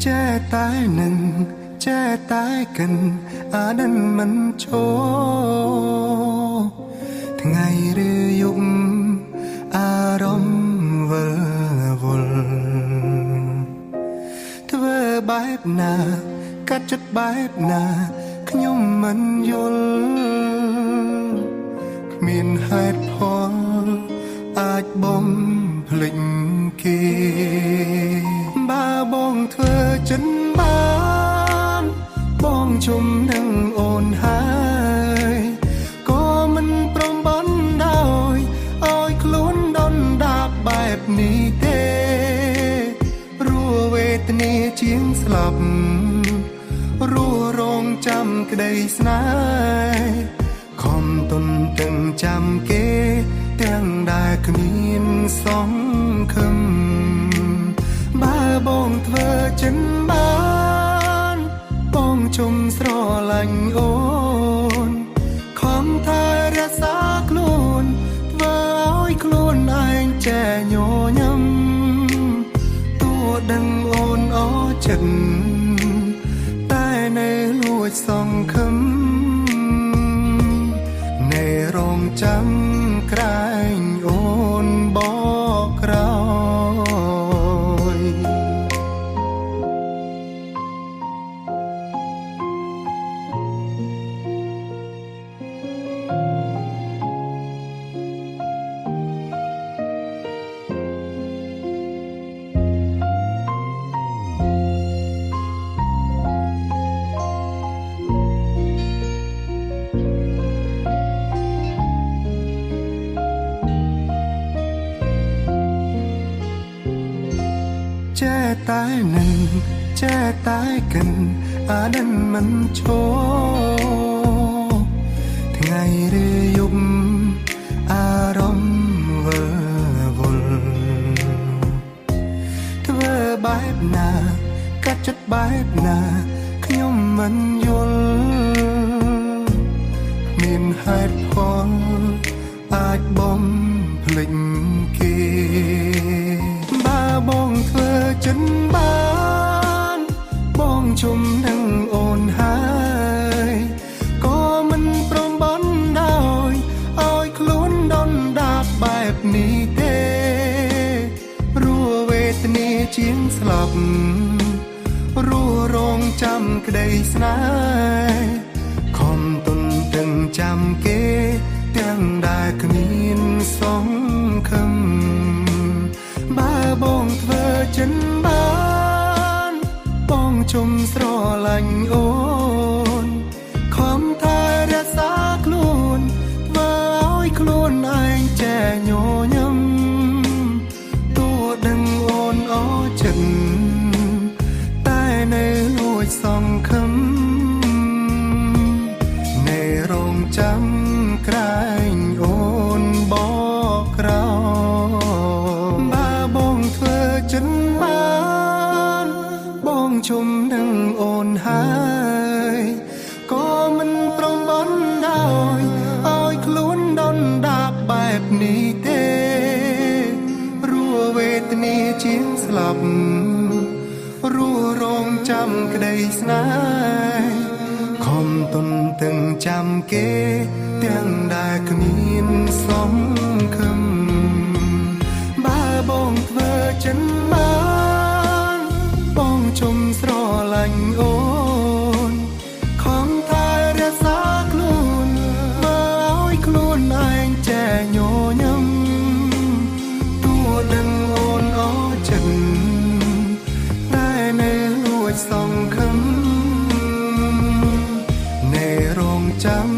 ចេះតែនឹងចេះតែកិនអានឹងមិនចូលថ្ងៃឬយប់អារម្មណ៍វិលវល់ធ្វើបែបណាកាត់ចិត្តបែបណាខ្ញុំមិនយល់គ្មានហេតុផលអាចបំភ្លេចគេបើបងធ្វើចិនបានបងជុំនឹងអូនហើយក៏មិនព្រមបានដោយឲ្យខ្លួនដុនដាបបែបនេះទេរួវេទនាជាងស្លាប់រួរងចាំក្តីស្នេហ៍ខំទុនទាំងចាំគេទាំងដែលគ្មានសង្ឃឹមបើបងធ្វើចិនបានបងជុំស្រឡាញ់អូនខំថែរក្សាខ្លួនធ្វើឲ្យខ្លួនឯងចែញញឹមទោះដឹងអូនអចិត្តតែនៅលួចសង្ឃឹមនៅរងចាំក្រែងអូនបកក្រោយចេះតែនឹងចេះតែកិនអានឹងមិនចូលថ្ងៃឬយប់អារម្មណ៍វិលវល់ធ្វើបែបណាកាត់ចិត្តបែបណាខ្ញុំមិនយល់គ្មានហេតុផលអាចបំភ្លេចគេបើបងធ្វើចិនបានបងជុំនឹងអូនហើយក៏មិនព្រមបានដោយឲ្យខ្លួនដុនដាបបែបនេះទេរួវេទនាជាងស្លាប់រួរងចាំក្តីស្នេហ៍ខំទុនទាំងចាំគេទាំងដែលគ្មានសង្ឃឹមបើបងធ្វើចិនបានបងជុំស្រឡាញ់អូនខំថែរក្សាខ្លួនធ្វើឲ្យខ្លួនឯងចែញញឹមទោះដឹងអូនអចិត្តតែនៅលួចសង្ឃឹមនៅរងចាំក្រែងអូនបកក្រោយបើបងធ្វើចិនបានបងជុំនឹងអូនហើយក៏មិនព្រមបានដោយឲ្យខ្លួនដុនដាបបែបនេះទេរួវេទនាជាងស្លាប់រួរងចាំក្តីស្នេហ៍ខំទុនទាំងចាំគេទាំងដែលគ្មានសង្ឃឹមបើបងធ្វើចិនបានបងជុំស្រឡាញ់អូនខំថែរក្សាខ្លួនមើលឲ្យខ្លួនឯងចែញញឹមទោះដឹងអូនអចិត្តតែនៅលួចសង្ឃឹមនៅរងចាំ